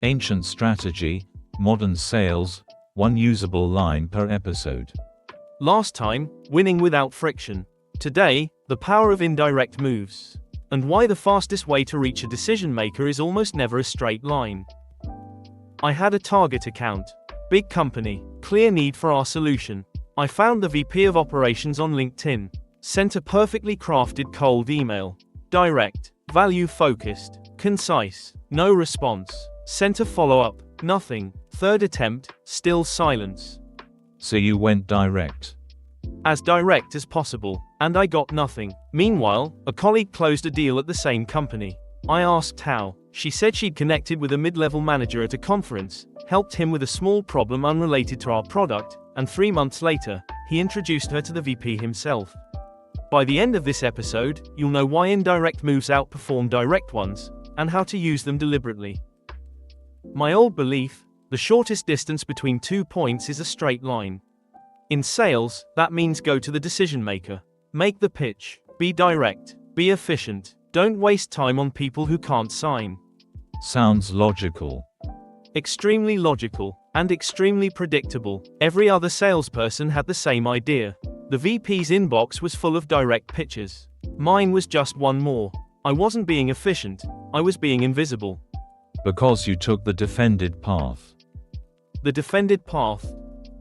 Ancient strategy, modern sales, one usable line per episode. Last time, winning without friction. Today, the power of indirect moves. And why the fastest way to reach a decision maker is almost never a straight line. I had a target account. Big company, clear need for our solution. I found the VP of operations on LinkedIn. Sent a perfectly crafted cold email. Direct, value focused, concise, no response. Sent a follow-up, nothing. Third attempt, still silence. So you went direct. As direct as possible, and I got nothing. Meanwhile, a colleague closed a deal at the same company. I asked how. She said she'd connected with a mid-level manager at a conference, helped him with a small problem unrelated to our product, and 3 months later, he introduced her to the VP himself. By the end of this episode, you'll know why indirect moves outperform direct ones, and how to use them deliberately. My old belief: the shortest distance between 2 points is a straight line. In sales, that means go to the decision maker. Make the pitch. Be direct. Be efficient. Don't waste time on people who can't sign. Sounds logical. Extremely logical, and extremely predictable. Every other salesperson had the same idea. The VP's inbox was full of direct pitches. Mine was just one more. I wasn't being efficient, I was being invisible. Because you took the defended path. The defended path.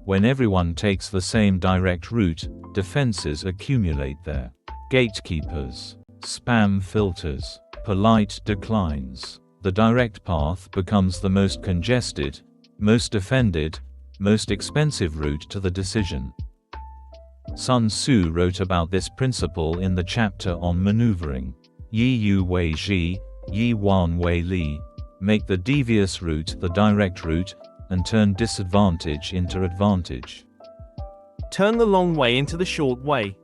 When everyone takes the same direct route, defenses accumulate there. Gatekeepers, spam filters, polite declines. The direct path becomes the most congested, most defended, most expensive route to the decision. Sun Tzu wrote about this principle in the chapter on maneuvering. Yi yu wei ji, yi wan wei li. Make the devious route the direct route, and turn disadvantage into advantage. Turn the long way into the short way.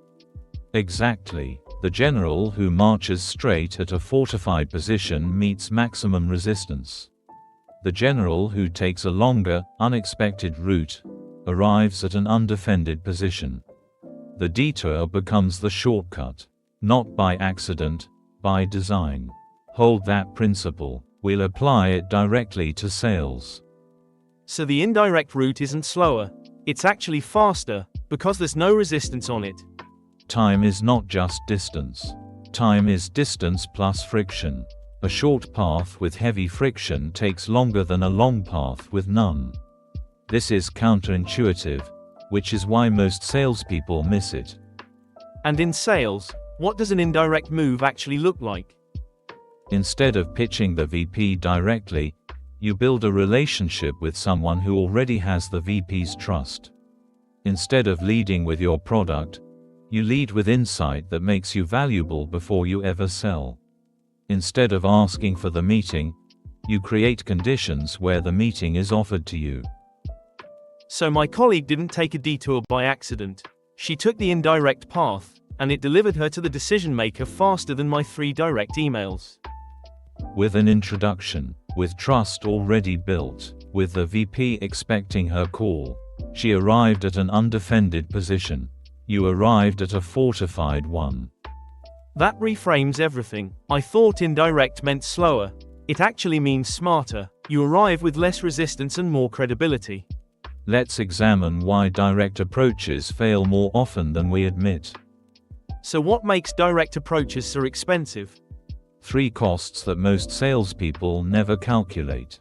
Exactly. The general who marches straight at a fortified position meets maximum resistance. The general who takes a longer, unexpected route arrives at an undefended position. The detour becomes the shortcut. Not by accident, by design. Hold that principle. We'll apply it directly to sales. So the indirect route isn't slower, it's actually faster, because there's no resistance on it. Time is not just distance. Time is distance plus friction. A short path with heavy friction takes longer than a long path with none. This is counterintuitive, which is why most salespeople miss it. And in sales, what does an indirect move actually look like? Instead of pitching the VP directly, you build a relationship with someone who already has the VP's trust. Instead of leading with your product, you lead with insight that makes you valuable before you ever sell. Instead of asking for the meeting, you create conditions where the meeting is offered to you. So my colleague didn't take a detour by accident. She took the indirect path, and it delivered her to the decision maker faster than my 3 direct emails. With an introduction, with trust already built, with the VP expecting her call, she arrived at an undefended position. You arrived at a fortified one. That reframes everything. I thought indirect meant slower. It actually means smarter. You arrive with less resistance and more credibility. Let's examine why direct approaches fail more often than we admit. So what makes direct approaches so expensive? 3 costs that most salespeople never calculate.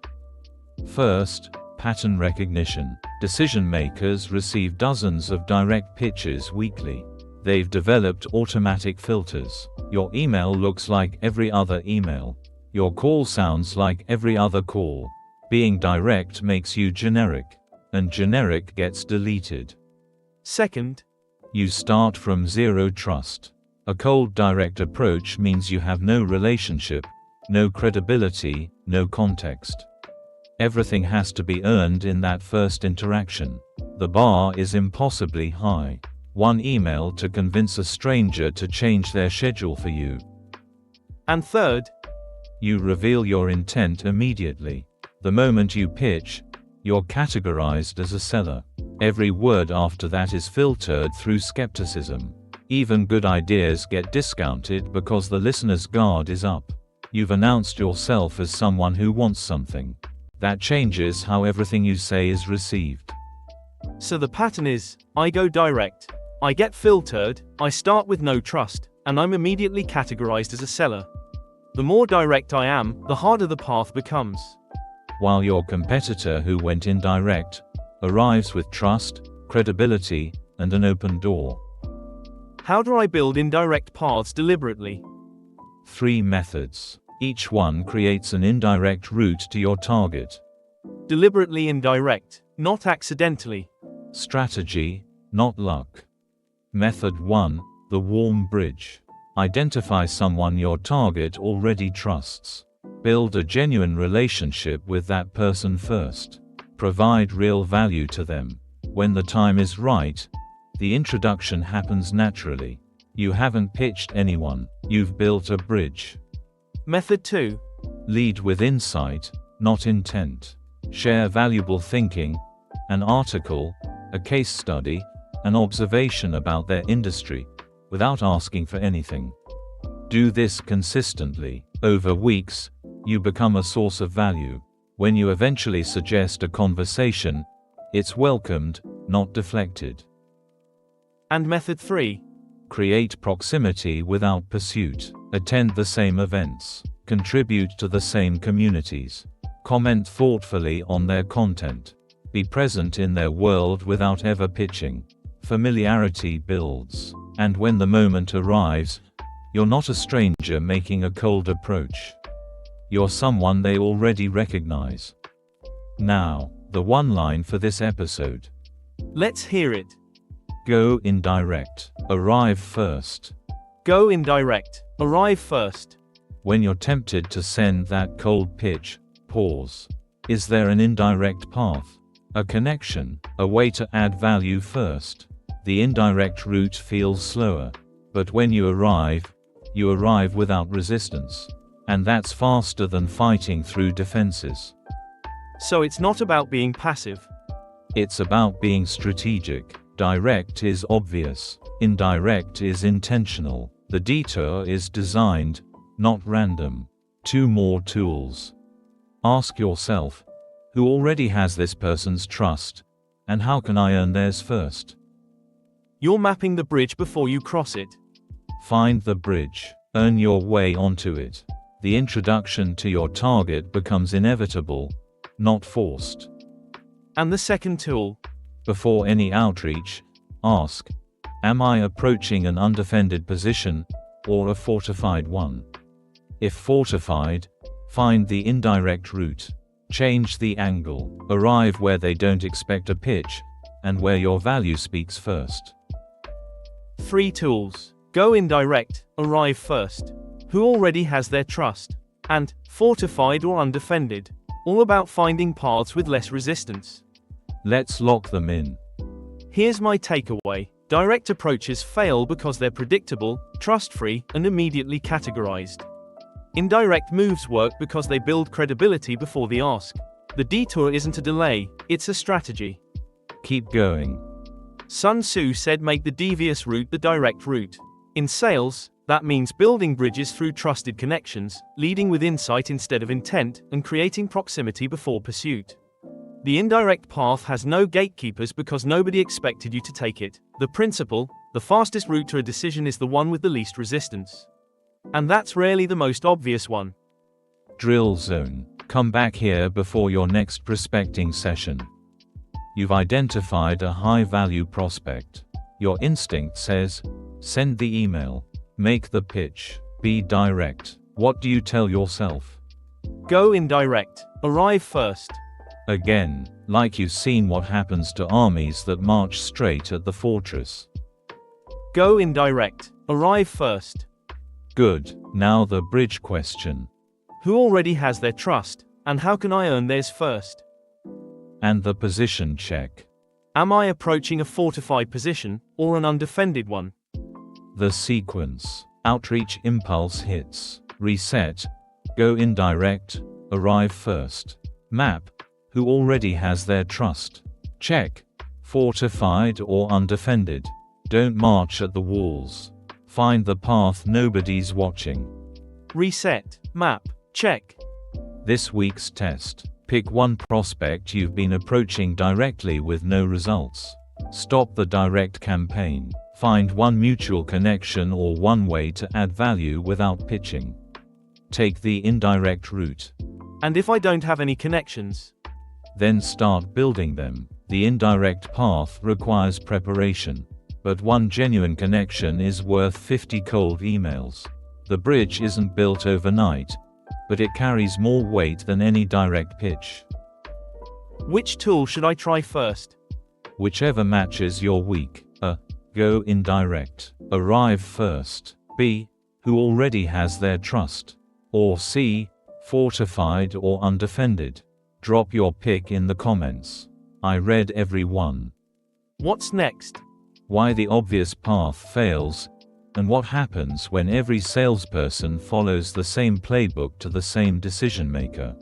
First, pattern recognition. Decision makers receive dozens of direct pitches weekly. They've developed automatic filters. Your email looks like every other email. Your call sounds like every other call. Being direct makes you generic, and generic gets deleted. Second, you start from zero trust. A cold direct approach means you have no relationship, no credibility, no context. Everything has to be earned in that first interaction. The bar is impossibly high. 1 email to convince a stranger to change their schedule for you. And third, you reveal your intent immediately. The moment you pitch, you're categorized as a seller. Every word after that is filtered through skepticism. Even good ideas get discounted because the listener's guard is up. You've announced yourself as someone who wants something. That changes how everything you say is received. So the pattern is, I go direct, I get filtered, I start with no trust, and I'm immediately categorized as a seller. The more direct I am, the harder the path becomes. While your competitor who went indirect arrives with trust, credibility, and an open door. How do I build indirect paths deliberately? 3 methods. Each one creates an indirect route to your target. Deliberately indirect, not accidentally. Strategy, not luck. Method 1, the warm bridge. Identify someone your target already trusts. Build a genuine relationship with that person first. Provide real value to them. When the time is right, the introduction happens naturally. You haven't pitched anyone, you've built a bridge. Method 2. Lead with insight, not intent. Share valuable thinking, an article, a case study, an observation about their industry, without asking for anything. Do this consistently. Over weeks, you become a source of value. When you eventually suggest a conversation, it's welcomed, not deflected. And method 3. Create proximity without pursuit. Attend the same events. Contribute to the same communities. Comment thoughtfully on their content. Be present in their world without ever pitching. Familiarity builds. And when the moment arrives, you're not a stranger making a cold approach. You're someone they already recognize. Now, the one line for this episode. Let's hear it. Go indirect. Arrive first. Go indirect. Arrive first. When you're tempted to send that cold pitch, pause. Is there an indirect path? A connection? A way to add value first? The indirect route feels slower. But when you arrive without resistance. And that's faster than fighting through defenses. So it's not about being passive. It's about being strategic. Direct is obvious. Indirect is intentional. The detour is designed, not random. 2 more tools. Ask yourself, who already has this person's trust, and how can I earn theirs first? You're mapping the bridge before you cross it. Find the bridge. Earn your way onto it. The introduction to your target becomes inevitable, not forced. And the second tool. Before any outreach, ask, am I approaching an undefended position, or a fortified one? If fortified, find the indirect route. Change the angle. Arrive where they don't expect a pitch, and where your value speaks first. 3 tools. Go indirect, arrive first. Who already has their trust? And fortified or undefended. All about finding paths with less resistance. Let's lock them in. Here's my takeaway. Direct approaches fail because they're predictable, trust-free, and immediately categorized. Indirect moves work because they build credibility before the ask. The detour isn't a delay, it's a strategy. Keep going. Sun Tzu said make the devious route the direct route. In sales, that means building bridges through trusted connections, leading with insight instead of intent, and creating proximity before pursuit. The indirect path has no gatekeepers because nobody expected you to take it. The principle, the fastest route to a decision is the one with the least resistance. And that's rarely the most obvious one. Drill zone. Come back here before your next prospecting session. You've identified a high-value prospect. Your instinct says, send the email. Make the pitch. Be direct. What do you tell yourself? Go indirect. Arrive first. Again, like you've seen what happens to armies that march straight at the fortress. Go indirect. Arrive first. Good. Now the bridge question. Who already has their trust, and how can I earn theirs first? And the position check. Am I approaching a fortified position, or an undefended one? The sequence. Outreach impulse hits. Reset. Go indirect. Arrive first. Map. Who already has their trust. Check. Fortified or undefended. Don't march at the walls. Find the path nobody's watching. Reset. Map. Check. This week's test. Pick one prospect you've been approaching directly with no results. Stop the direct campaign. Find one mutual connection or one way to add value without pitching. Take the indirect route. And if I don't have any connections? Then start building them. The indirect path requires preparation. But one genuine connection is worth 50 cold emails. The bridge isn't built overnight, but it carries more weight than any direct pitch. Which tool should I try first? Whichever matches your week. A. Go indirect. Arrive first. B. Who already has their trust. Or C. Fortified or undefended. Drop your pick in the comments. I read every one. What's next? Why the obvious path fails, and what happens when every salesperson follows the same playbook to the same decision maker.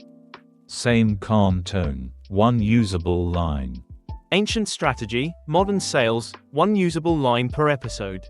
Same calm tone, one usable line. Ancient strategy, modern sales, one usable line per episode.